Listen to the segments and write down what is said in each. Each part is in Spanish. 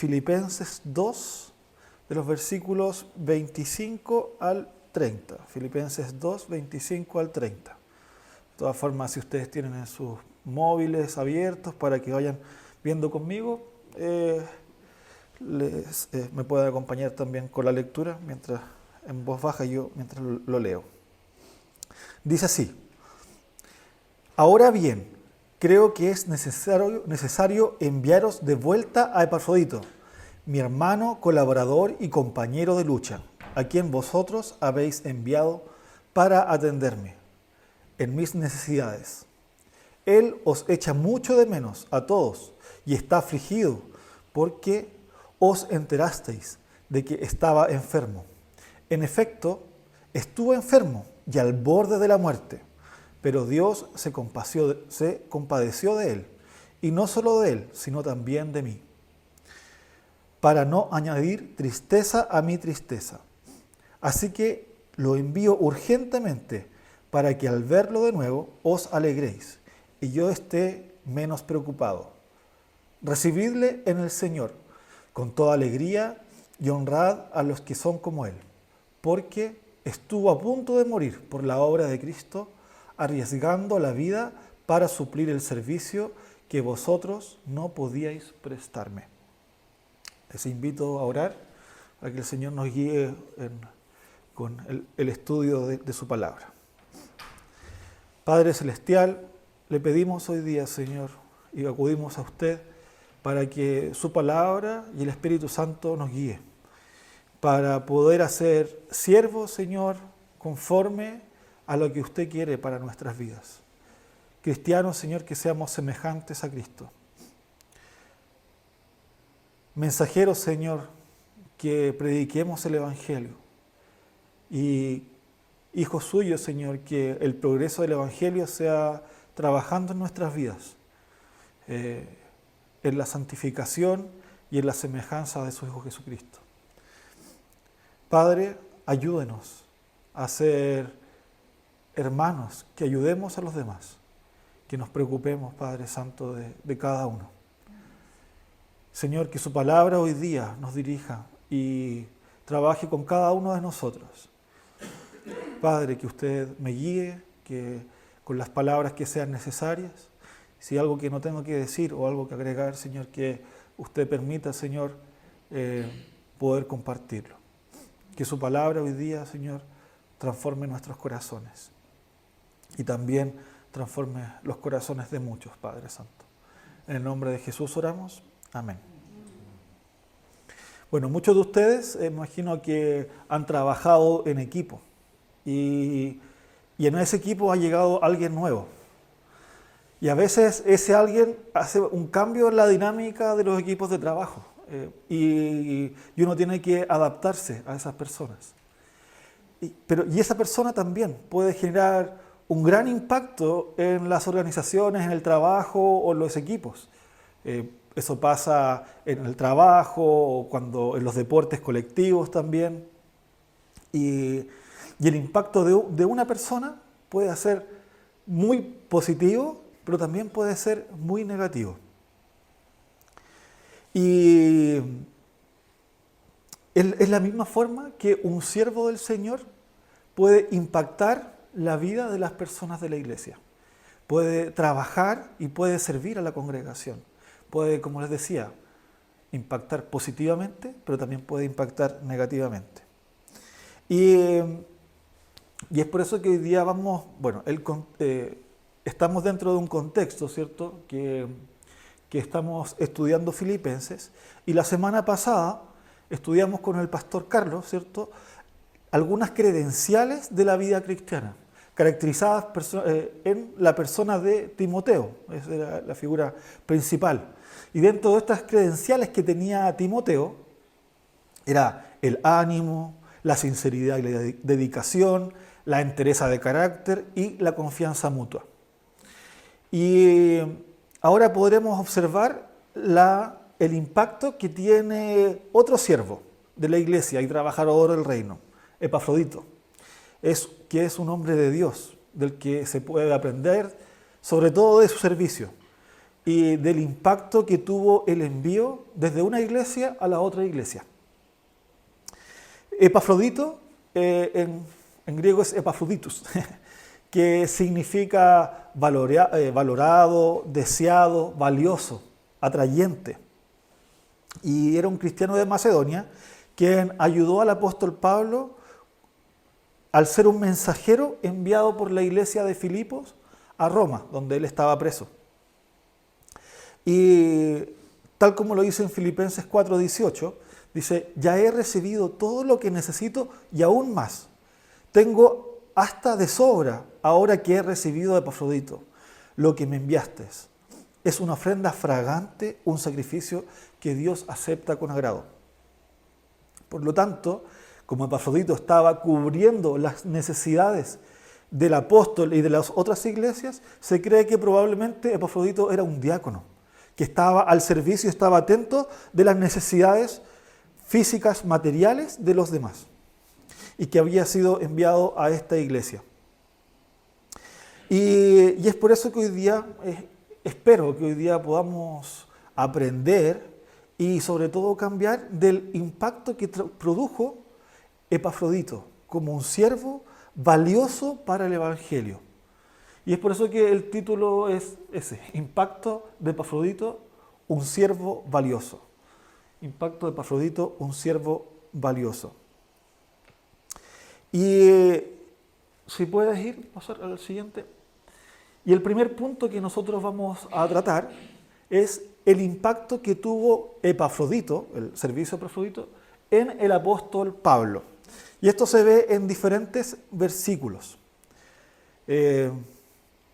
Filipenses 2, de los versículos 25 al 30. Filipenses 2, 25 al 30. De todas formas, si ustedes tienen en sus móviles abiertos para que vayan viendo conmigo, me pueden acompañar también con la lectura mientras en voz baja yo mientras lo leo. Dice así: Ahora bien, creo que es necesario enviaros de vuelta a Epafrodito, mi hermano, colaborador y compañero de lucha, a quien vosotros habéis enviado para atenderme en mis necesidades. Él os echa mucho de menos a todos y está afligido porque os enterasteis de que estaba enfermo. En efecto, estuvo enfermo y al borde de la muerte, pero Dios se compadeció de él, y no solo de él, sino también de mí, para no añadir tristeza a mi tristeza. Así que lo envío urgentemente para que al verlo de nuevo os alegréis y yo esté menos preocupado. Recibidle en el Señor con toda alegría y honrad a los que son como Él, porque estuvo a punto de morir por la obra de Cristo, arriesgando la vida para suplir el servicio que vosotros no podíais prestarme. Les invito a orar para que el Señor nos guíe con el estudio de su palabra. Padre Celestial, le pedimos hoy día, Señor, y acudimos a usted para que su palabra y el Espíritu Santo nos guíe, para poder hacer siervos, Señor, conforme a lo que usted quiere para nuestras vidas. Cristianos, Señor, que seamos semejantes a Cristo. Mensajeros, Señor, que prediquemos el Evangelio. Y hijos suyos, Señor, que el progreso del Evangelio sea trabajando en nuestras vidas, en la santificación y en la semejanza de su Hijo Jesucristo. Padre, ayúdenos a ser hermanos, que ayudemos a los demás, que nos preocupemos, Padre Santo, de cada uno. Señor, que su palabra hoy día nos dirija y trabaje con cada uno de nosotros. Padre, que usted me guíe, que con las palabras que sean necesarias, si hay algo que no tengo que decir o algo que agregar, Señor, que usted permita, Señor, poder compartirlo. Que su palabra hoy día, Señor, transforme nuestros corazones y también transforme los corazones de muchos, Padre Santo. En el nombre de Jesús oramos. Amén. Bueno, muchos de ustedes imagino que han trabajado en equipo y en ese equipo ha llegado alguien nuevo. Y a veces ese alguien hace un cambio en la dinámica de los equipos de trabajo y uno tiene que adaptarse a esas personas. Y esa persona también puede generar un gran impacto en las organizaciones, en el trabajo o en los equipos. Eso pasa en el trabajo o en los deportes colectivos también. Y el impacto de una persona puede ser muy positivo, pero también puede ser muy negativo. Y es la misma forma que un siervo del Señor puede impactar la vida de las personas de la iglesia. Puede trabajar y puede servir a la congregación. Puede, como les decía, impactar positivamente, pero también puede impactar negativamente. Y es por eso que hoy día estamos dentro de un contexto, ¿cierto?, que estamos estudiando Filipenses, y la semana pasada estudiamos con el pastor Carlos, ¿cierto?, algunas credenciales de la vida cristiana, caracterizadas en la persona de Timoteo. Esa era la figura principal. Y dentro de estas credenciales que tenía Timoteo, era el ánimo, la sinceridad y la dedicación, la entereza de carácter y la confianza mutua. Y ahora podremos observar el impacto que tiene otro siervo de la iglesia y trabajador del reino, Epafrodito, que es un hombre de Dios, del que se puede aprender sobre todo de su servicio. y del impacto que tuvo el envío desde una iglesia a la otra iglesia. Epafrodito, en griego es Epaphroditus, que significa valorado, deseado, valioso, atrayente. Y era un cristiano de Macedonia quien ayudó al apóstol Pablo al ser un mensajero enviado por la iglesia de Filipos a Roma, donde él estaba preso. Y tal como lo dice en Filipenses 4:18, dice, ya he recibido todo lo que necesito y aún más. Tengo hasta de sobra ahora que he recibido de Epafrodito lo que me enviaste. Es una ofrenda fragante, un sacrificio que Dios acepta con agrado. Por lo tanto, como Epafrodito estaba cubriendo las necesidades del apóstol y de las otras iglesias, se cree que probablemente Epafrodito era un diácono, que estaba al servicio y estaba atento de las necesidades físicas, materiales de los demás, y que había sido enviado a esta iglesia. Y es por eso que hoy día, espero que hoy día podamos aprender y sobre todo cambiar del impacto que produjo Epafrodito como un siervo valioso para el Evangelio. Y es por eso que el título es ese, Impacto de Epafrodito, un siervo valioso. Impacto de Epafrodito, un siervo valioso. Y si puedes ir, pasar al siguiente. Y el primer punto que nosotros vamos a tratar es el impacto que tuvo Epafrodito, el servicio de Epafrodito, en el apóstol Pablo. Y esto se ve en diferentes versículos.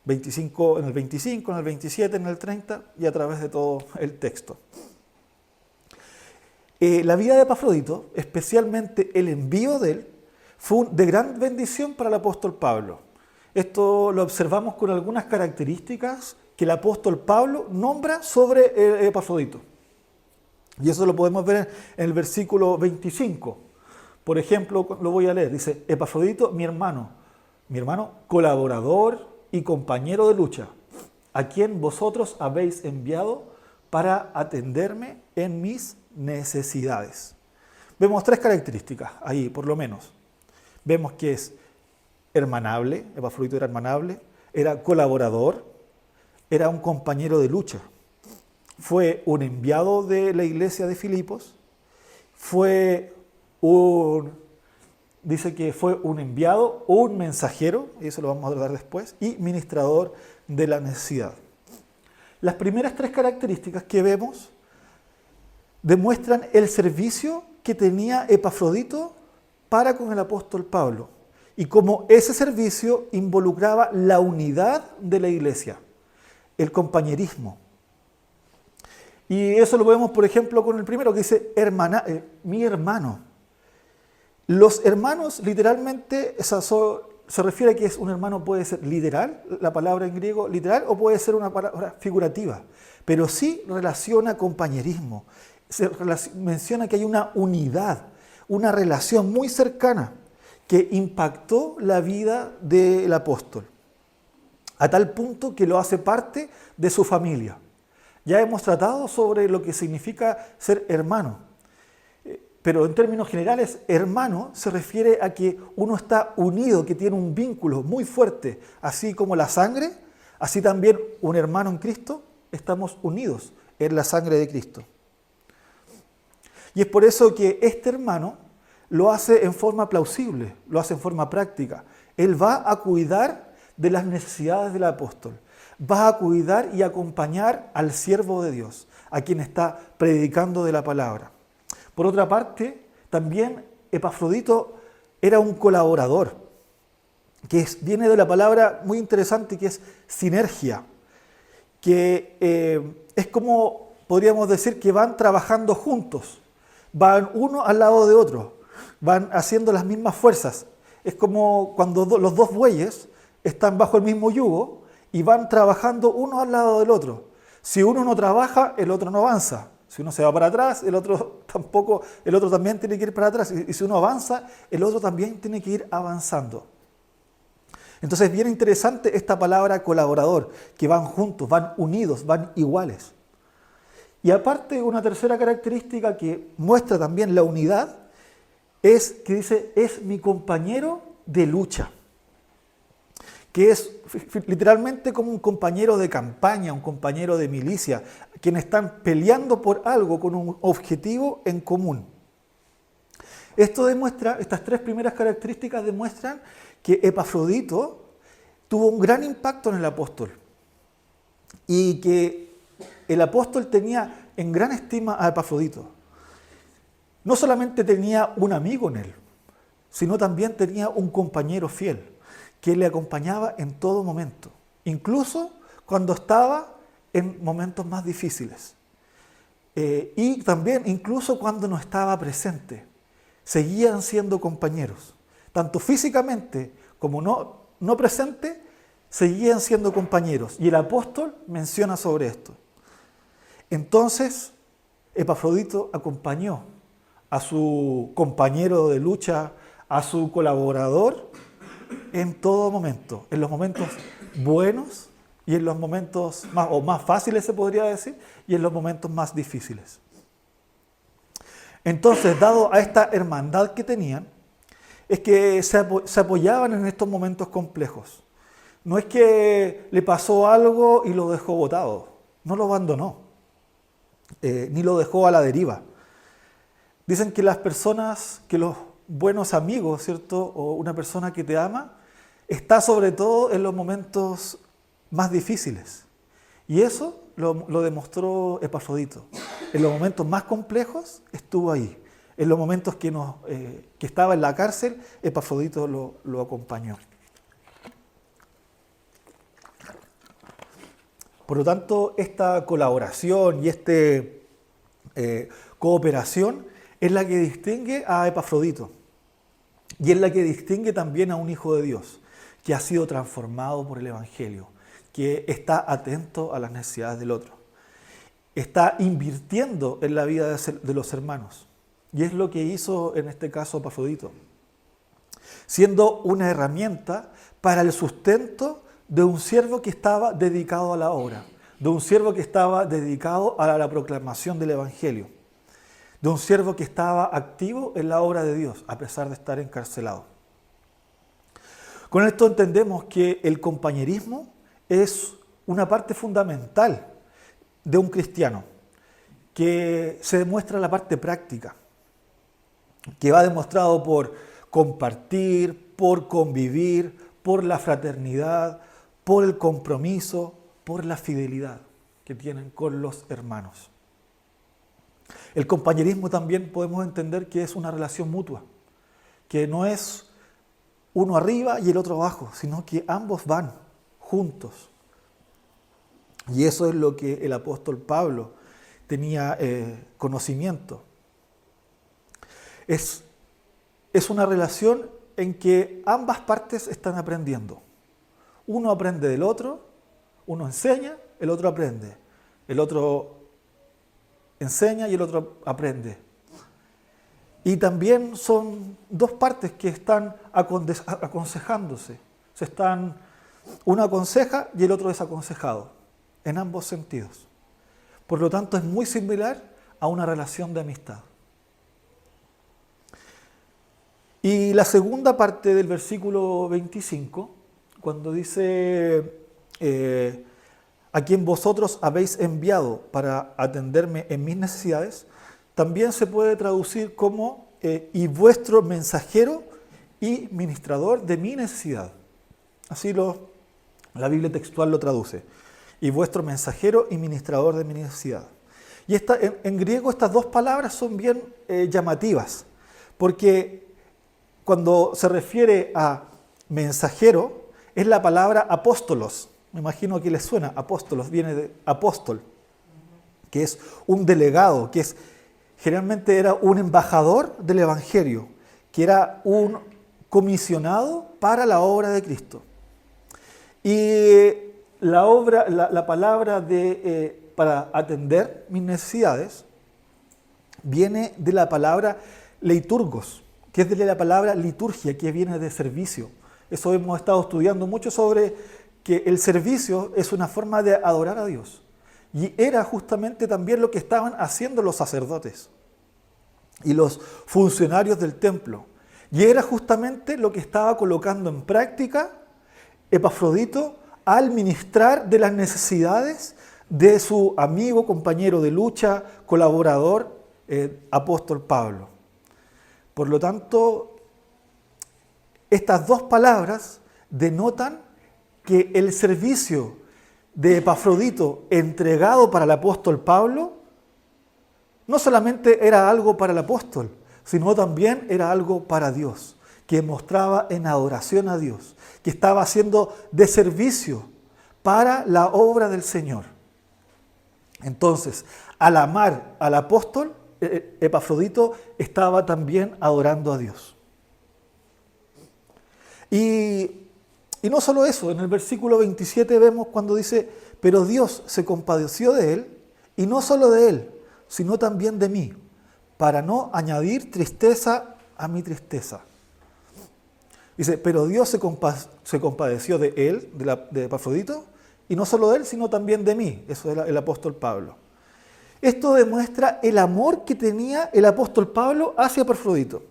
25, en el 25, en el 27, en el 30 y a través de todo el texto. La vida de Epafrodito, especialmente el envío de él, fue de gran bendición para el apóstol Pablo. Esto lo observamos con algunas características que el apóstol Pablo nombra sobre Epafrodito. Y eso lo podemos ver en el versículo 25. Por ejemplo, lo voy a leer. Dice, Epafrodito, mi hermano colaborador y compañero de lucha, a quien vosotros habéis enviado para atenderme en mis necesidades. Vemos tres características ahí, por lo menos. Vemos que es hermanable, Epafrodito era hermanable, era colaborador, era un compañero de lucha. Fue un enviado de la iglesia de Filipos, dice que fue un enviado, un mensajero, y eso lo vamos a tratar después, y ministrador de la necesidad. Las primeras tres características que vemos demuestran el servicio que tenía Epafrodito para con el apóstol Pablo y cómo ese servicio involucraba la unidad de la iglesia, el compañerismo. Y eso lo vemos, por ejemplo, con el primero que dice, mi hermano. Los hermanos, literalmente, se refiere a que un hermano puede ser literal, la palabra en griego literal, o puede ser una palabra figurativa, pero sí relaciona compañerismo. Menciona que hay una unidad, una relación muy cercana que impactó la vida del apóstol, a tal punto que lo hace parte de su familia. Ya hemos tratado sobre lo que significa ser hermano, pero en términos generales, hermano se refiere a que uno está unido, que tiene un vínculo muy fuerte, así como la sangre, así también un hermano en Cristo, estamos unidos en la sangre de Cristo. Y es por eso que este hermano lo hace en forma plausible, lo hace en forma práctica. Él va a cuidar de las necesidades del apóstol, va a cuidar y acompañar al siervo de Dios, a quien está predicando de la palabra. Por otra parte, también Epafrodito era un colaborador, que viene de la palabra muy interesante que es sinergia, que es como, podríamos decir, que van trabajando juntos, van uno al lado de otro, van haciendo las mismas fuerzas. Es como cuando los dos bueyes están bajo el mismo yugo y van trabajando uno al lado del otro. Si uno no trabaja, el otro no avanza. Si uno se va para atrás, el otro también tiene que ir para atrás. Y si uno avanza, el otro también tiene que ir avanzando. Entonces es bien interesante esta palabra colaborador, que van juntos, van unidos, van iguales. Y aparte, una tercera característica que muestra también la unidad es que dice, es mi compañero de lucha, que es literalmente como un compañero de campaña, un compañero de milicia, quienes están peleando por algo con un objetivo en común. Esto demuestra, estas tres primeras características demuestran que Epafrodito tuvo un gran impacto en el apóstol y que el apóstol tenía en gran estima a Epafrodito. No solamente tenía un amigo en él, sino también tenía un compañero fiel que le acompañaba en todo momento, incluso cuando estaba en momentos más difíciles. Y también incluso cuando no estaba presente, seguían siendo compañeros. Tanto físicamente como no presente, seguían siendo compañeros. Y el apóstol menciona sobre esto. Entonces, Epafrodito acompañó a su compañero de lucha, a su colaborador, en todo momento, en los momentos buenos y en los momentos más fáciles, se podría decir, y en los momentos más difíciles. Entonces, dado a esta hermandad que tenían, es que se apoyaban en estos momentos complejos. No es que le pasó algo y lo dejó botado, no lo abandonó, ni lo dejó a la deriva. Dicen que las personas, que los buenos amigos, ¿cierto? O una persona que te ama, está sobre todo en los momentos más difíciles. Y eso lo demostró Epafrodito. En los momentos más complejos estuvo ahí. En los momentos que estaba en la cárcel, Epafrodito lo acompañó. Por lo tanto, esta colaboración y esta cooperación es la que distingue a Epafrodito. Y es la que distingue también a un hijo de Dios, que ha sido transformado por el Evangelio, que está atento a las necesidades del otro. Está invirtiendo en la vida de los hermanos. Y es lo que hizo en este caso Epafrodito, siendo una herramienta para el sustento de un siervo que estaba dedicado a la obra, de un siervo que estaba dedicado a la proclamación del Evangelio, de un siervo que estaba activo en la obra de Dios, a pesar de estar encarcelado. Con esto entendemos que el compañerismo es una parte fundamental de un cristiano, que se demuestra en la parte práctica, que va demostrado por compartir, por convivir, por la fraternidad, por el compromiso, por la fidelidad que tienen con los hermanos. El compañerismo también podemos entender que es una relación mutua, que no es uno arriba y el otro abajo, sino que ambos van juntos. Y eso es lo que el apóstol Pablo tenía conocimiento. Es una relación en que ambas partes están aprendiendo. Uno aprende del otro, uno enseña, el otro aprende. El otro enseña y el otro aprende. Y también son dos partes que están aconsejándose. Uno aconseja y el otro es aconsejado, en ambos sentidos. Por lo tanto, es muy similar a una relación de amistad. Y la segunda parte del versículo 25, cuando dice, a quien vosotros habéis enviado para atenderme en mis necesidades, también se puede traducir como y vuestro mensajero y ministrador de mi necesidad. Así la Biblia textual lo traduce. Y vuestro mensajero y ministrador de mi necesidad. Y en griego estas dos palabras son bien llamativas, porque cuando se refiere a mensajero es la palabra apóstolos. Me imagino que les suena, apóstolos, viene de apóstol, que es un delegado, generalmente era un embajador del Evangelio, que era un comisionado para la obra de Cristo. Y la palabra para atender mis necesidades viene de la palabra leiturgos, que es de la palabra liturgia, que viene de servicio, Eso hemos estado estudiando mucho sobre que el servicio es una forma de adorar a Dios. Y era justamente también lo que estaban haciendo los sacerdotes y los funcionarios del templo. Y era justamente lo que estaba colocando en práctica Epafrodito al ministrar de las necesidades de su amigo, compañero de lucha, colaborador, apóstol Pablo. Por lo tanto, estas dos palabras denotan que el servicio de Epafrodito entregado para el apóstol Pablo no solamente era algo para el apóstol, sino también era algo para Dios, que mostraba en adoración a Dios, que estaba haciendo de servicio para la obra del Señor. Entonces, al amar al apóstol, Epafrodito estaba también adorando a Dios. Y no solo eso, en el versículo 27 vemos cuando dice, pero Dios se compadeció de él, y no solo de él, sino también de mí, para no añadir tristeza a mi tristeza. Dice, pero Dios se compadeció de él, de Epafrodito, y no solo de él, sino también de mí. Eso es el apóstol Pablo. Esto demuestra el amor que tenía el apóstol Pablo hacia Epafrodito.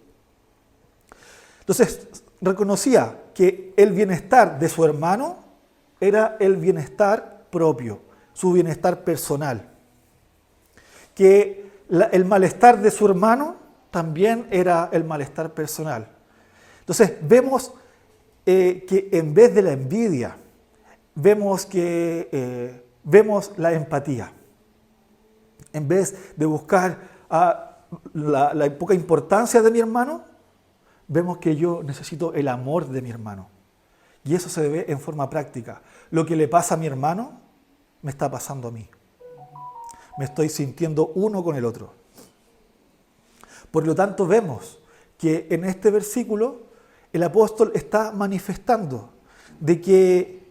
Entonces, reconocía que el bienestar de su hermano era el bienestar propio, su bienestar personal. Que el malestar de su hermano también era el malestar personal. Entonces, vemos que en vez de la envidia, vemos la empatía. En vez de buscar la poca importancia de mi hermano, vemos que yo necesito el amor de mi hermano. Y eso se ve en forma práctica. Lo que le pasa a mi hermano, me está pasando a mí. Me estoy sintiendo uno con el otro. Por lo tanto, vemos que en este versículo el apóstol está manifestando de que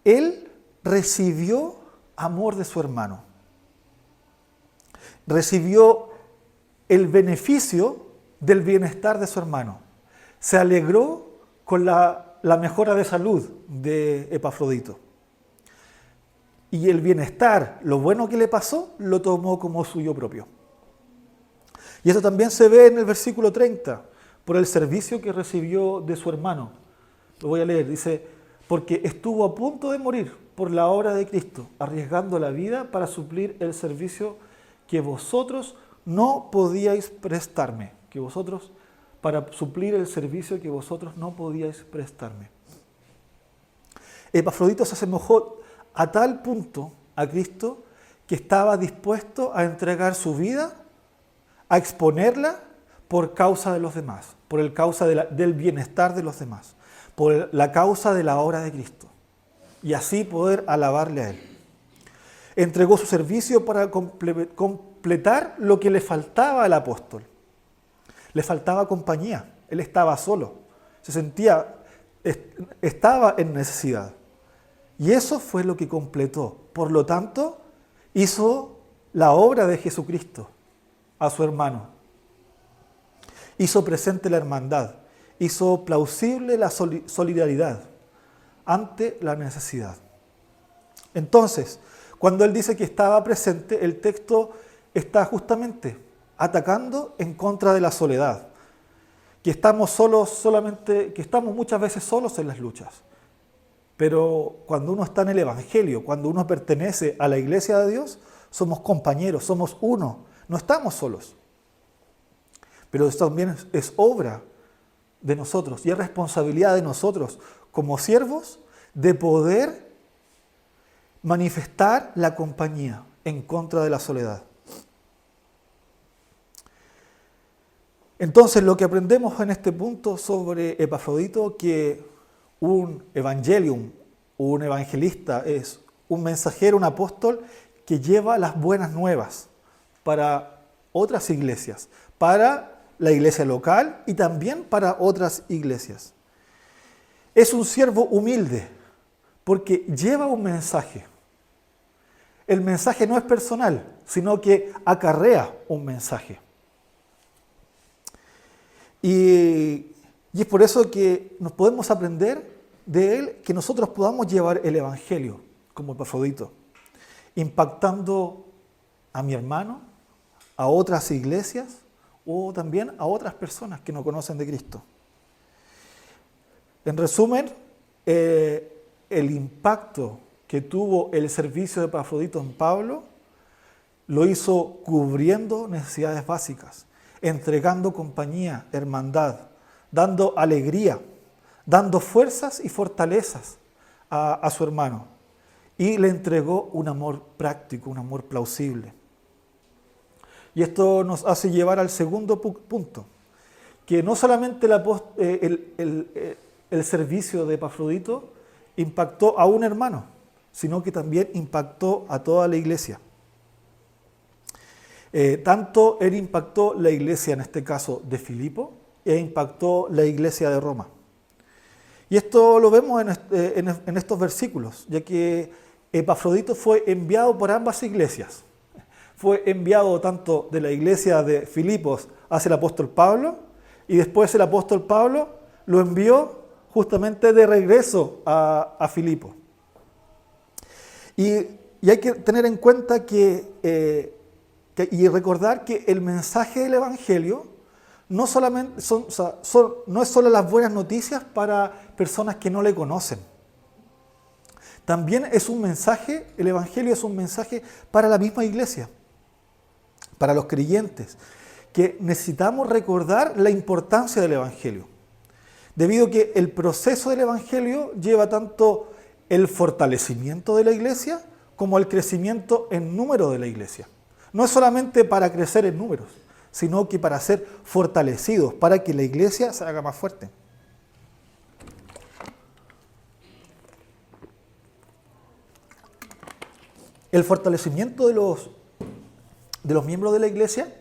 él recibió amor de su hermano. Recibió el beneficio del bienestar de su hermano. Se alegró con la mejora de salud de Epafrodito. Y el bienestar, lo bueno que le pasó, lo tomó como suyo propio. Y eso también se ve en el versículo 30, por el servicio que recibió de su hermano. Lo voy a leer, dice, porque estuvo a punto de morir por la obra de Cristo, arriesgando la vida para suplir el servicio que vosotros no podíais prestarme. Para suplir el servicio que vosotros no podíais prestarme. Epafrodito se asemejó a tal punto a Cristo que estaba dispuesto a entregar su vida, a exponerla por causa de los demás, por el causa del bienestar de los demás, por la causa de la obra de Cristo, y así poder alabarle a Él. Entregó su servicio para completar lo que le faltaba al apóstol. Le faltaba compañía, él estaba solo, estaba en necesidad. Y eso fue lo que completó. Por lo tanto, hizo la obra de Jesucristo a su hermano. Hizo presente la hermandad, hizo plausible la solidaridad ante la necesidad. Entonces, cuando él dice que estaba presente, el texto está justamente atacando en contra de la soledad, que estamos muchas veces solos en las luchas. Pero cuando uno está en el Evangelio, cuando uno pertenece a la iglesia de Dios, somos compañeros, somos uno, no estamos solos. Pero esto también es obra de nosotros y es responsabilidad de nosotros como siervos de poder manifestar la compañía en contra de la soledad. Entonces, lo que aprendemos en este punto sobre Epafrodito, que un evangelium, un evangelista, es un mensajero, un apóstol que lleva las buenas nuevas para otras iglesias, para la iglesia local y también para otras iglesias. Es un siervo humilde porque lleva un mensaje. El mensaje no es personal, sino que acarrea un mensaje. Y Y es por eso que nos podemos aprender de él, que nosotros podamos llevar el Evangelio como Epafrodito, impactando a mi hermano, a otras iglesias o también a otras personas que no conocen de Cristo. En resumen, el impacto que tuvo el servicio de Epafrodito en Pablo lo hizo cubriendo necesidades básicas, entregando compañía, hermandad, dando alegría, dando fuerzas y fortalezas a su hermano. Y le entregó un amor práctico, un amor plausible. Y esto nos hace llevar al segundo punto, que no solamente el servicio de Epafrodito impactó a un hermano, sino que también impactó a toda la iglesia. Tanto él impactó la iglesia, en este caso de Filipo, e impactó la iglesia de Roma. Y esto lo vemos en estos versículos, ya que Epafrodito fue enviado por ambas iglesias. Fue enviado tanto de la iglesia de Filipos hacia el apóstol Pablo, y después el apóstol Pablo lo envió justamente de regreso a Filipo. Y hay que tener en cuenta y recordar que el mensaje del Evangelio no solamente no es solo las buenas noticias para personas que no le conocen. También es un mensaje, el Evangelio es un mensaje para la misma iglesia, para los creyentes, que necesitamos recordar la importancia del Evangelio, debido a que el proceso del Evangelio lleva tanto el fortalecimiento de la iglesia como el crecimiento en número de la iglesia. No es solamente para crecer en números, sino que para ser fortalecidos, para que la iglesia se haga más fuerte. El fortalecimiento de los miembros de la iglesia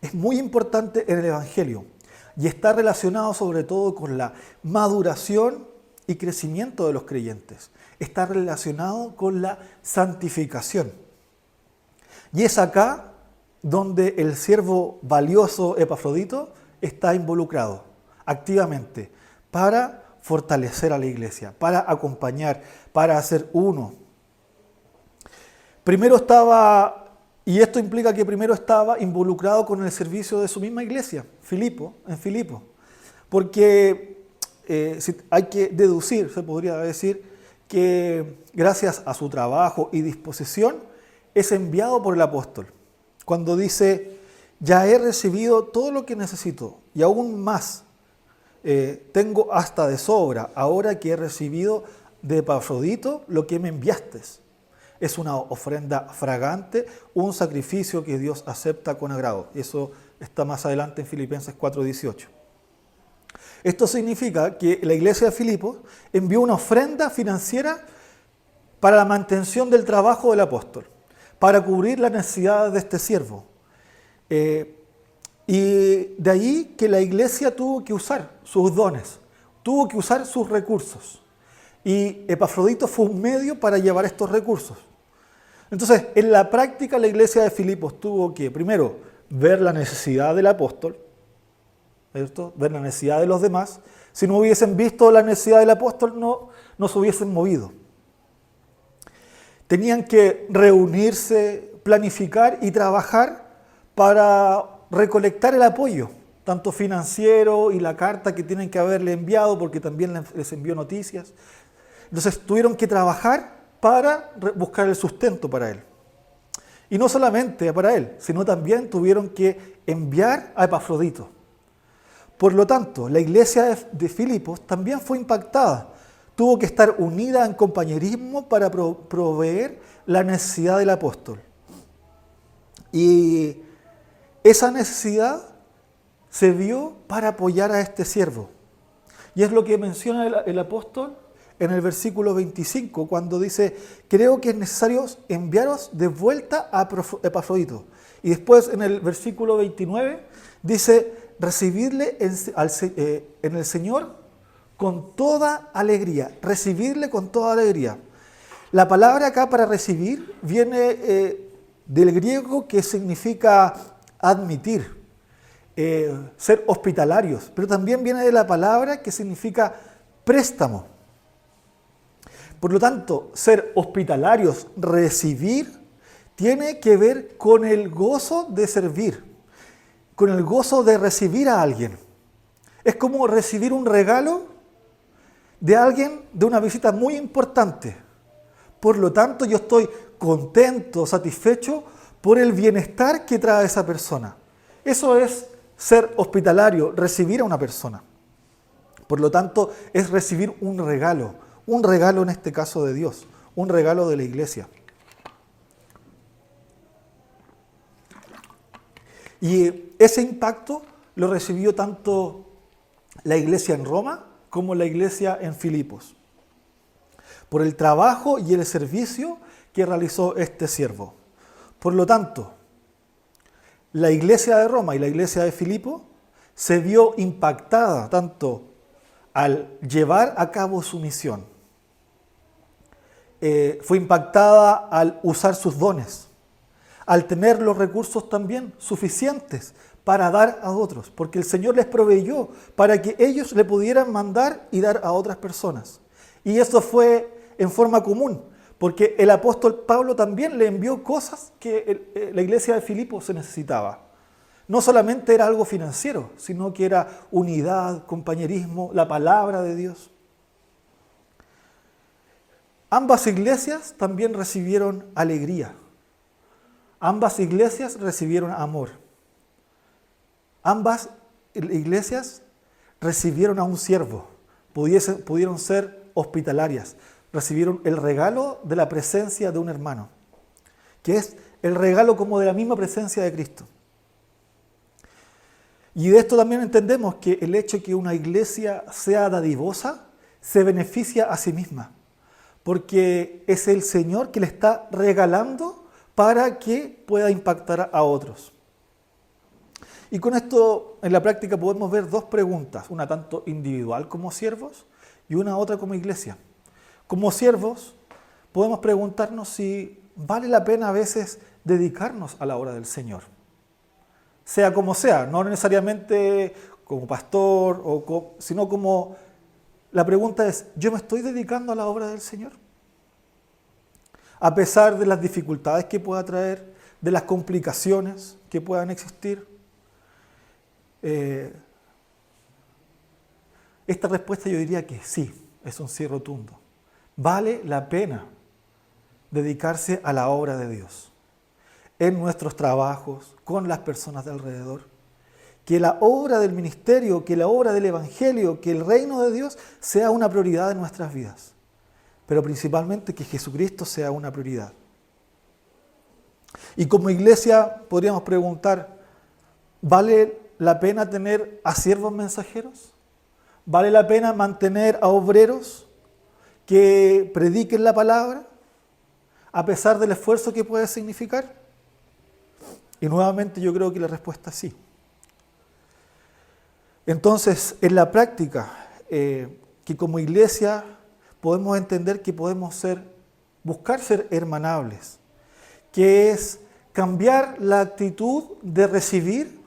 es muy importante en el Evangelio y está relacionado sobre todo con la maduración y crecimiento de los creyentes. Está relacionado con la santificación. Y es acá donde el siervo valioso Epafrodito está involucrado activamente para fortalecer a la iglesia, para acompañar, para hacer uno. Primero estaba, y esto implica que primero estaba involucrado con el servicio de su misma iglesia, en Filipo, porque hay que deducir, se podría decir, que gracias a su trabajo y disposición es enviado por el apóstol. Cuando dice, ya he recibido todo lo que necesito y aún más, tengo hasta de sobra, ahora que he recibido de Epafrodito lo que me enviaste. Es una ofrenda fragante, un sacrificio que Dios acepta con agrado. Eso está más adelante en Filipenses 4:18. Esto significa que la iglesia de Filipos envió una ofrenda financiera para la mantención del trabajo del apóstol, para cubrir las necesidades de este siervo. Y de ahí que la iglesia tuvo que usar sus dones, tuvo que usar sus recursos. Y Epafrodito fue un medio para llevar estos recursos. Entonces, en la práctica, la iglesia de Filipos tuvo que, primero, ver la necesidad del apóstol, ¿cierto? Ver la necesidad de los demás. Si no hubiesen visto la necesidad del apóstol, no se hubiesen movido. Tenían que reunirse, planificar y trabajar para recolectar el apoyo, tanto financiero y la carta que tienen que haberle enviado, porque también les envió noticias. Entonces, tuvieron que trabajar para buscar el sustento para él. Y no solamente para él, sino también tuvieron que enviar a Epafrodito. Por lo tanto, la iglesia de Filipos también fue impactada. Tuvo que estar unida en compañerismo para proveer la necesidad del apóstol. Y esa necesidad se vio para apoyar a este siervo. Y es lo que menciona el apóstol en el versículo 25, cuando dice, creo que es necesario enviaros de vuelta a Epafrodito. Y después en el versículo 29 dice, recibirle en el Señor con toda alegría. Recibirle con toda alegría. La palabra acá para recibir viene del griego que significa admitir. ser hospitalarios, pero también viene de la palabra que significa préstamo. Por lo tanto, ser hospitalarios, recibir, tiene que ver con el gozo de servir, con el gozo de recibir a alguien. Es como recibir un regalo de alguien de una visita muy importante. Por lo tanto, yo estoy contento, satisfecho por el bienestar que trae esa persona. Eso es ser hospitalario, recibir a una persona. Por lo tanto, es recibir un regalo en este caso de Dios, un regalo de la iglesia. Y ese impacto lo recibió tanto la iglesia en Roma como la iglesia en Filipos, por el trabajo y el servicio que realizó este siervo. Por lo tanto, la iglesia de Roma y la iglesia de Filipos se vio impactada tanto al llevar a cabo su misión, fue impactada al usar sus dones, al tener los recursos también suficientes para dar a otros, porque el Señor les proveyó para que ellos le pudieran mandar y dar a otras personas. Y eso fue en forma común, porque el apóstol Pablo también le envió cosas que la iglesia de Filipos se necesitaba. No solamente era algo financiero, sino que era unidad, compañerismo, la palabra de Dios. Ambas iglesias también recibieron alegría. Ambas iglesias recibieron amor. Ambas iglesias recibieron a un siervo. Pudieron ser hospitalarias. Recibieron el regalo de la presencia de un hermano, que es el regalo como de la misma presencia de Cristo. Y de esto también entendemos que el hecho de que una iglesia sea dadivosa se beneficia a sí misma, porque es el Señor que le está regalando para que pueda impactar a otros. Y con esto en la práctica podemos ver dos preguntas, una tanto individual como siervos y una otra como iglesia. Como siervos podemos preguntarnos si vale la pena a veces dedicarnos a la obra del Señor. Sea como sea, no necesariamente como pastor, sino como la pregunta es, ¿yo me estoy dedicando a la obra del Señor? A pesar de las dificultades que pueda traer, de las complicaciones que puedan existir. Esta respuesta yo diría que sí, es un sí rotundo. Vale la pena dedicarse a la obra de Dios en nuestros trabajos, con las personas de alrededor. Que la obra del ministerio, que la obra del evangelio, que el reino de Dios sea una prioridad en nuestras vidas. Pero principalmente que Jesucristo sea una prioridad. Y como iglesia podríamos preguntar, ¿vale la pena tener a siervos mensajeros? ¿Vale la pena mantener a obreros que prediquen la palabra a pesar del esfuerzo que puede significar? Y nuevamente yo creo que la respuesta es sí. Entonces, en la práctica, que como iglesia podemos entender que podemos buscar ser hermanables, que es cambiar la actitud de recibir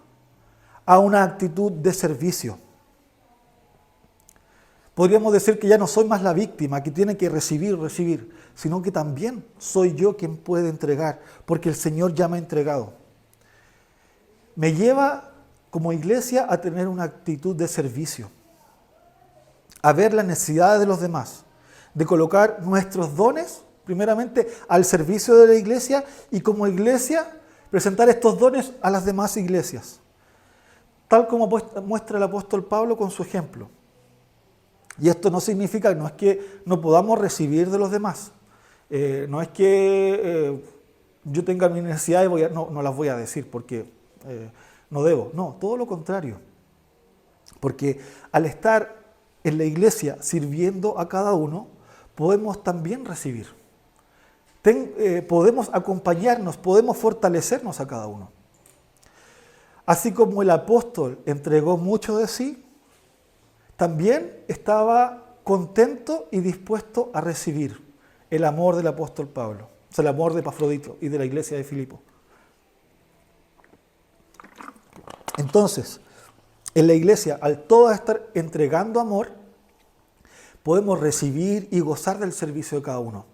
a una actitud de servicio. Podríamos decir que ya no soy más la víctima que tiene que recibir, sino que también soy yo quien puede entregar, porque el Señor ya me ha entregado. Me lleva como iglesia a tener una actitud de servicio, a ver las necesidades de los demás, de colocar nuestros dones, primeramente, al servicio de la iglesia y como iglesia presentar estos dones a las demás iglesias, tal como muestra el apóstol Pablo con su ejemplo. Y esto no significa, no es que no podamos recibir de los demás, no es que yo tenga mis necesidades y no las voy a decir porque no debo, no, todo lo contrario. Porque al estar en la iglesia sirviendo a cada uno, podemos también recibir. Podemos acompañarnos, podemos fortalecernos a cada uno. Así como el apóstol entregó mucho de sí, también estaba contento y dispuesto a recibir el amor del apóstol Pablo, o sea, el amor de Epafrodito y de la iglesia de Filipo. Entonces, en la iglesia, al todos estar entregando amor, podemos recibir y gozar del servicio de cada uno.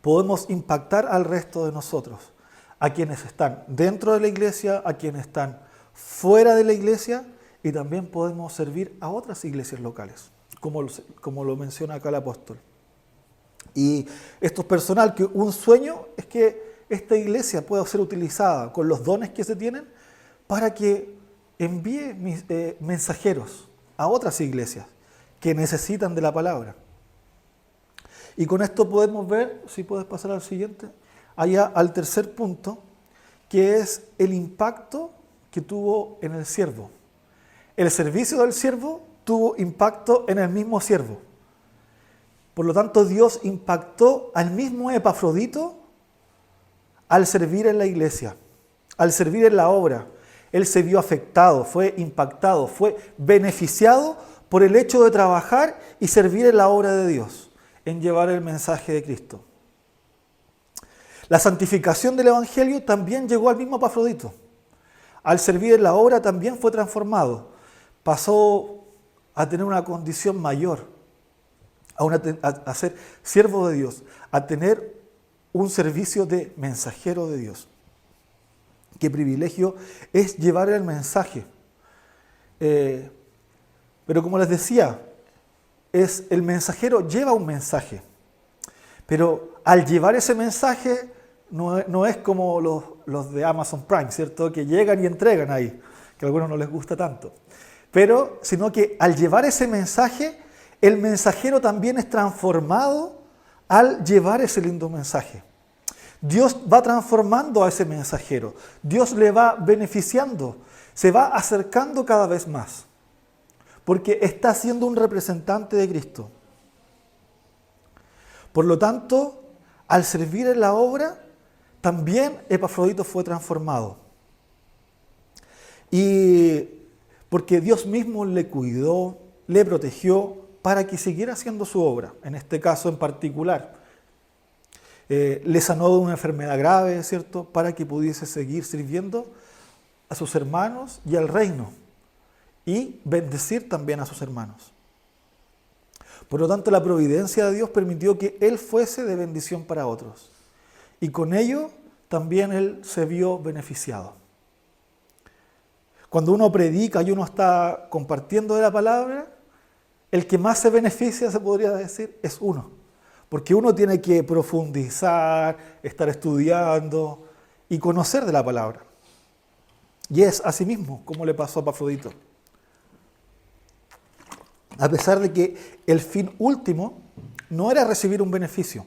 Podemos impactar al resto de nosotros, a quienes están dentro de la iglesia, a quienes están fuera de la iglesia, y también podemos servir a otras iglesias locales, como lo menciona acá el apóstol. Y esto es personal, que un sueño es que esta iglesia pueda ser utilizada con los dones que se tienen para que envíe mensajeros a otras iglesias que necesitan de la palabra. Y con esto podemos ver, si puedes pasar al siguiente, allá al tercer punto, que es el impacto que tuvo en el siervo. El servicio del siervo tuvo impacto en el mismo siervo. Por lo tanto, Dios impactó al mismo Epafrodito al servir en la iglesia, al servir en la obra. Él se vio afectado, fue impactado, fue beneficiado por el hecho de trabajar y servir en la obra de Dios, en llevar el mensaje de Cristo. La santificación del Evangelio también llegó al mismo Epafrodito. Al servir en la obra también fue transformado. Pasó a tener una condición mayor, a ser siervo de Dios, a tener un servicio de mensajero de Dios. Qué privilegio es llevar el mensaje. Pero como les decía, el mensajero lleva un mensaje. Pero al llevar ese mensaje no es como los de Amazon Prime, ¿cierto? Que llegan y entregan ahí, que a algunos no les gusta tanto. Sino que al llevar ese mensaje, el mensajero también es transformado al llevar ese lindo mensaje. Dios va transformando a ese mensajero, Dios le va beneficiando, se va acercando cada vez más, porque está siendo un representante de Cristo. Por lo tanto, al servir en la obra, también Epafrodito fue transformado. Y porque Dios mismo le cuidó, le protegió para que siguiera haciendo su obra, en este caso en particular. Le sanó de una enfermedad grave, ¿cierto?, para que pudiese seguir sirviendo a sus hermanos y al reino, y bendecir también a sus hermanos. Por lo tanto, la providencia de Dios permitió que él fuese de bendición para otros, y con ello también él se vio beneficiado. Cuando uno predica y uno está compartiendo de la palabra, el que más se beneficia, se podría decir, es uno. Porque uno tiene que profundizar, estar estudiando y conocer de la palabra. Y es así mismo como le pasó a Epafrodito. A pesar de que el fin último no era recibir un beneficio.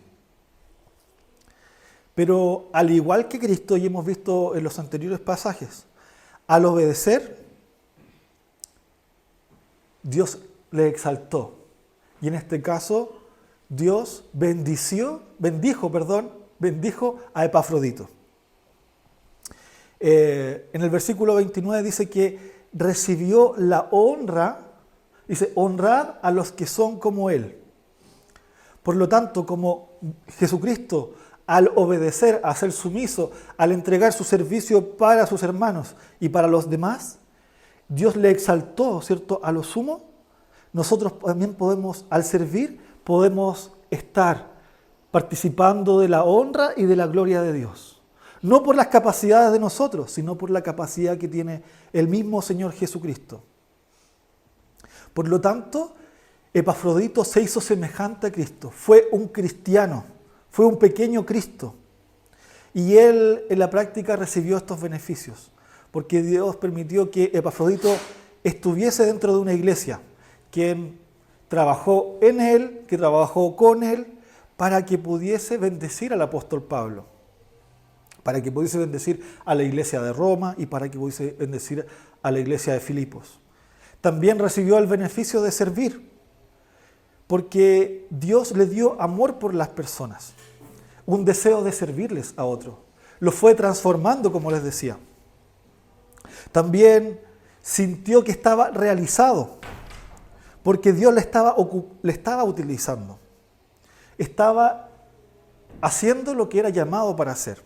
Pero al igual que Cristo, y hemos visto en los anteriores pasajes, al obedecer, Dios le exaltó. Y en este caso, Dios bendijo a Epafrodito. En el versículo 29 dice que recibió la honra, dice, honrad a los que son como Él. Por lo tanto, como Jesucristo, al obedecer, a ser sumiso, al entregar su servicio para sus hermanos y para los demás, Dios le exaltó, ¿cierto?, a lo sumo. Nosotros también podemos, al servir, podemos estar participando de la honra y de la gloria de Dios. No por las capacidades de nosotros, sino por la capacidad que tiene el mismo Señor Jesucristo. Por lo tanto, Epafrodito se hizo semejante a Cristo. Fue un cristiano, fue un pequeño Cristo. Y él en la práctica recibió estos beneficios, porque Dios permitió que Epafrodito estuviese dentro de una iglesia, quien trabajó en él, que trabajó con él, para que pudiese bendecir al apóstol Pablo, para que pudiese bendecir a la iglesia de Roma y para que pudiese bendecir a la iglesia de Filipos. También recibió el beneficio de servir, porque Dios le dio amor por las personas, un deseo de servirles a otros. Lo fue transformando, como les decía. También sintió que estaba realizado, porque Dios le estaba utilizando. Estaba haciendo lo que era llamado para hacer.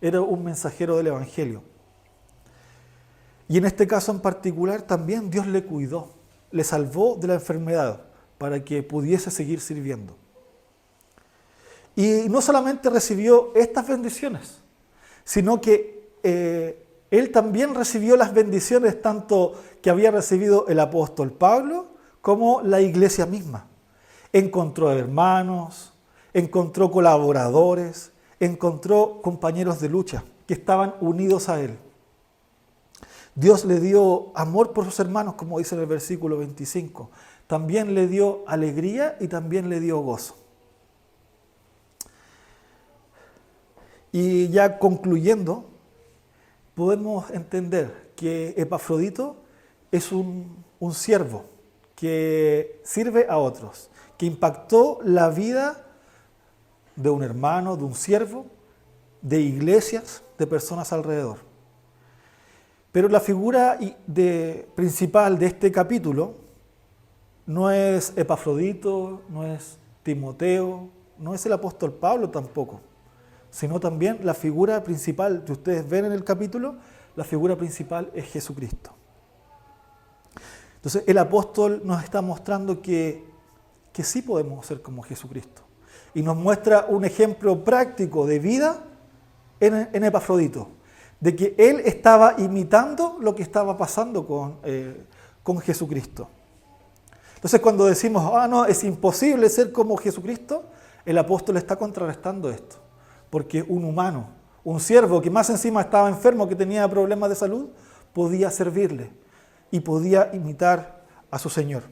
Era un mensajero del Evangelio. Y en este caso en particular también Dios le cuidó, le salvó de la enfermedad para que pudiese seguir sirviendo. Y no solamente recibió estas bendiciones, sino que él también recibió las bendiciones tanto que había recibido el apóstol Pablo como la iglesia misma. Encontró hermanos, encontró colaboradores, encontró compañeros de lucha que estaban unidos a él. Dios le dio amor por sus hermanos, como dice en el versículo 25. También le dio alegría y también le dio gozo. Y ya concluyendo, podemos entender que Epafrodito es un siervo que sirve a otros, que impactó la vida de un hermano, de un siervo, de iglesias, de personas alrededor. Pero la figura principal de este capítulo no es Epafrodito, no es Timoteo, no es el apóstol Pablo tampoco, sino también la figura principal que ustedes ven en el capítulo, la figura principal es Jesucristo. Entonces el apóstol nos está mostrando que sí podemos ser como Jesucristo. Y nos muestra un ejemplo práctico de vida en Epafrodito, de que él estaba imitando lo que estaba pasando con Jesucristo. Entonces cuando decimos, no, es imposible ser como Jesucristo, el apóstol está contrarrestando esto. Porque un humano, un siervo que más encima estaba enfermo, que tenía problemas de salud, podía servirle y podía imitar a su Señor.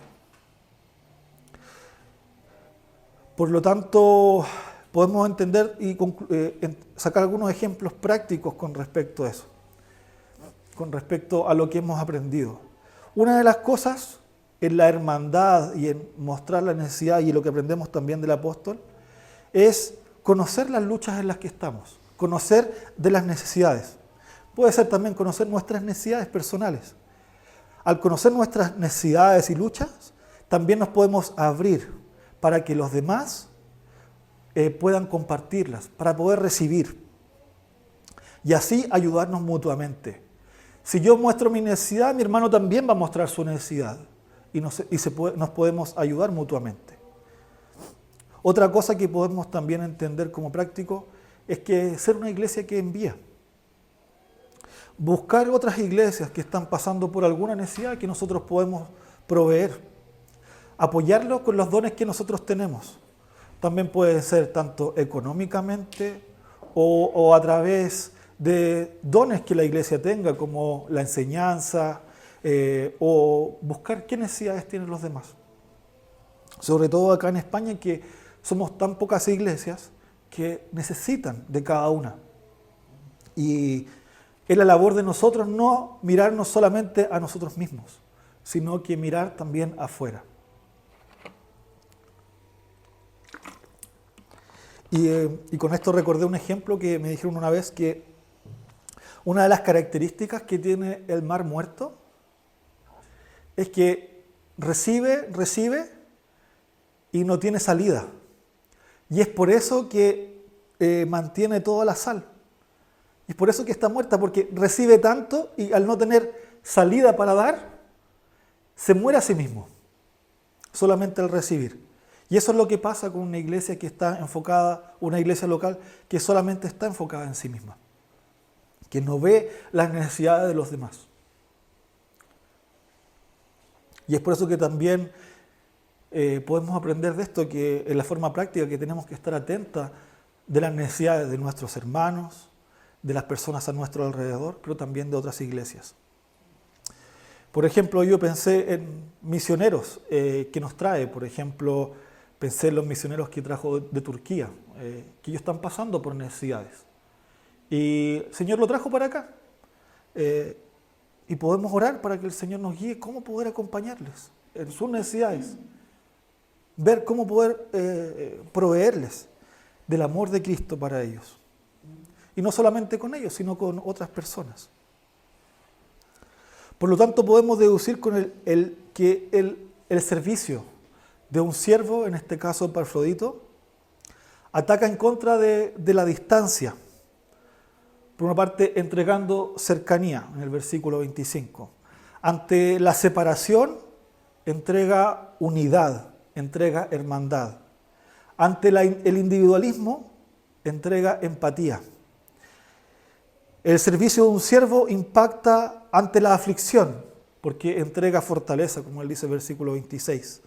Por lo tanto, podemos entender y sacar algunos ejemplos prácticos con respecto a eso, con respecto a lo que hemos aprendido. Una de las cosas en la hermandad y en mostrar la necesidad, y lo que aprendemos también del apóstol, es conocer las luchas en las que estamos, conocer de las necesidades. Puede ser también conocer nuestras necesidades personales. Al conocer nuestras necesidades y luchas, también nos podemos abrir para que los demás puedan compartirlas, para poder recibir y así ayudarnos mutuamente. Si yo muestro mi necesidad, mi hermano también va a mostrar su necesidad y nos podemos ayudar mutuamente. Otra cosa que podemos también entender como práctico es que ser una iglesia que envía. Buscar otras iglesias que están pasando por alguna necesidad que nosotros podemos proveer. Apoyarlos con los dones que nosotros tenemos. También puede ser tanto económicamente o a través de dones que la iglesia tenga, como la enseñanza, o buscar qué necesidades tienen los demás. Sobre todo acá en España, que somos tan pocas iglesias que necesitan de cada una. Y es la labor de nosotros no mirarnos solamente a nosotros mismos, sino que mirar también afuera. Y con esto recordé un ejemplo que me dijeron una vez, que una de las características que tiene el Mar Muerto es que recibe y no tiene salida. Y es por eso que mantiene toda la sal. Y es por eso que está muerta, porque recibe tanto y al no tener salida para dar, se muere a sí mismo, solamente al recibir. Y eso es lo que pasa con una iglesia que está enfocada, una iglesia local que solamente está enfocada en sí misma, que no ve las necesidades de los demás. Y es por eso que también podemos aprender de esto, que en la forma práctica que tenemos que estar atentas de las necesidades de nuestros hermanos, de las personas a nuestro alrededor, pero también de otras iglesias. Por ejemplo, yo pensé en misioneros que nos trae, por ejemplo, pensé en los misioneros que trajo de Turquía, que ellos están pasando por necesidades. Y el Señor lo trajo para acá. Y podemos orar para que el Señor nos guíe cómo poder acompañarles en sus necesidades. Ver cómo poder proveerles del amor de Cristo para ellos. Y no solamente con ellos, sino con otras personas. Por lo tanto, podemos deducir con que el servicio de un siervo, en este caso Epafrodito, ataca en contra de la distancia. Por una parte, entregando cercanía, en el versículo 25. Ante la separación, entrega unidad, entrega hermandad. Ante el individualismo, entrega empatía. El servicio de un siervo impacta ante la aflicción, porque entrega fortaleza, como él dice en el versículo 26.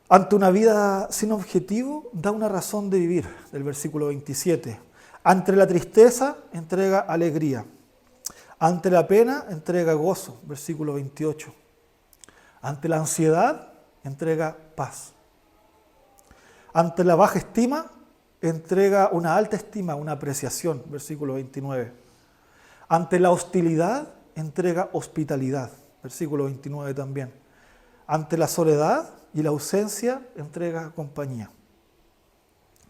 Ante una vida sin objetivo, da una razón de vivir, del versículo 27. Ante la tristeza, entrega alegría. Ante la pena, entrega gozo, versículo 28. Ante la ansiedad, entrega paz. Ante la baja estima, entrega una alta estima, una apreciación, versículo 29. Ante la hostilidad, entrega hospitalidad, versículo 29 también. Ante la soledad y la ausencia, entrega compañía.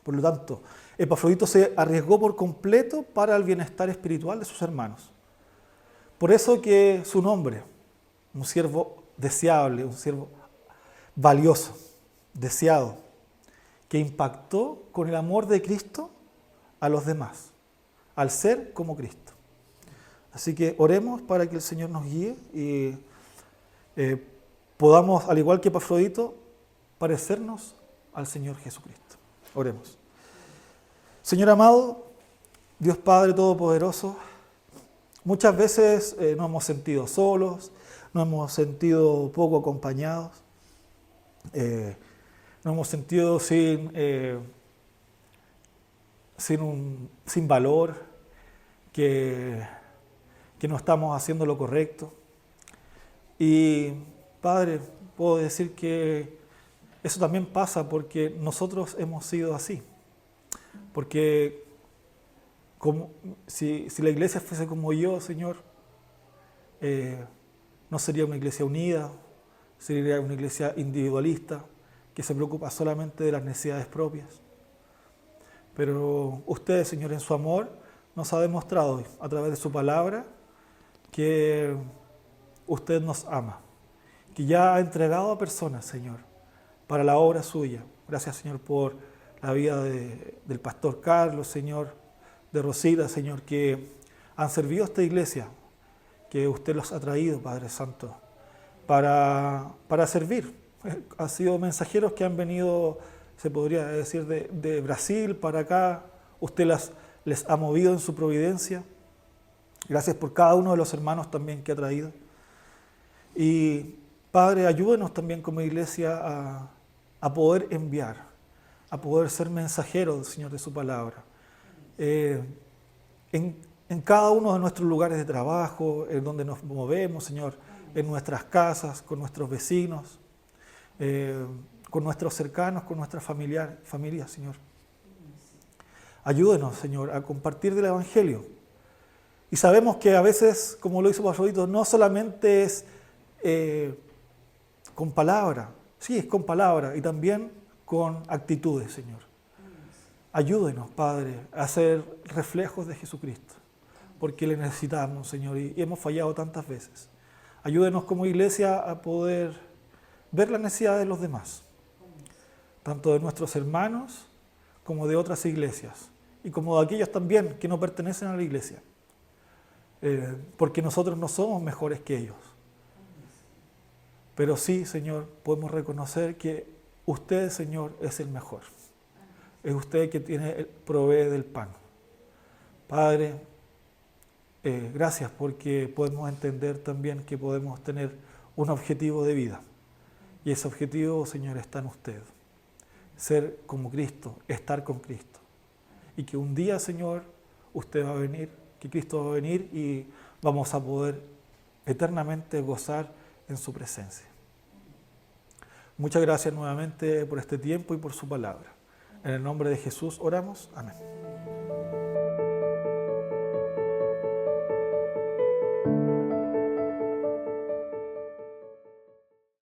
Por lo tanto, Epafrodito se arriesgó por completo para el bienestar espiritual de sus hermanos. Por eso que su nombre, un siervo deseable, un siervo valioso, deseado, que impactó con el amor de Cristo a los demás, al ser como Cristo. Así que oremos para que el Señor nos guíe y podamos, al igual que Epafrodito, parecernos al Señor Jesucristo. Oremos. Señor amado, Dios Padre Todopoderoso, muchas veces nos hemos sentido solos, nos hemos sentido poco acompañados, nos hemos sentido sin valor, que no estamos haciendo lo correcto. Y Padre, puedo decir que eso también pasa porque nosotros hemos sido así. Porque si la iglesia fuese como yo, Señor, no sería una iglesia unida, sería una iglesia individualista, que se preocupa solamente de las necesidades propias. Pero usted, Señor, en su amor, nos ha demostrado a través de su palabra que usted nos ama, que ya ha entregado a personas, Señor, para la obra suya. Gracias, Señor, por la vida del pastor Carlos, Señor, de Rosita, Señor, que han servido a esta iglesia, que usted los ha traído, Padre Santo, para servir. Han sido mensajeros que han venido, se podría decir, de Brasil para acá. Usted les ha movido en su providencia. Gracias por cada uno de los hermanos también que ha traído. Y Padre, ayúdenos también como iglesia a poder enviar, a poder ser mensajeros, Señor, de su palabra. En cada uno de nuestros lugares de trabajo, en donde nos movemos, Señor, en nuestras casas, con nuestros vecinos, con nuestros cercanos, con nuestra familia, Señor. Ayúdenos, Señor, a compartir del Evangelio. Y sabemos que a veces, como lo hizo Epafrodito, no solamente es con palabra, sí, es con palabra, y también con actitudes, Señor. Ayúdenos, Padre, a ser reflejos de Jesucristo, porque le necesitamos, Señor, y hemos fallado tantas veces. Ayúdenos como iglesia a poder ver la necesidad de los demás, tanto de nuestros hermanos como de otras iglesias, y como de aquellos también que no pertenecen a la iglesia, porque nosotros no somos mejores que ellos. Pero sí, Señor, podemos reconocer que usted, Señor, es el mejor. Es usted que provee del pan. Padre, gracias porque podemos entender también que podemos tener un objetivo de vida. Y ese objetivo, Señor, está en usted. Ser como Cristo, estar con Cristo. Y que un día, Señor, usted va a venir, que Cristo va a venir y vamos a poder eternamente gozar en su presencia. Muchas gracias nuevamente por este tiempo y por su palabra. En el nombre de Jesús oramos. Amén.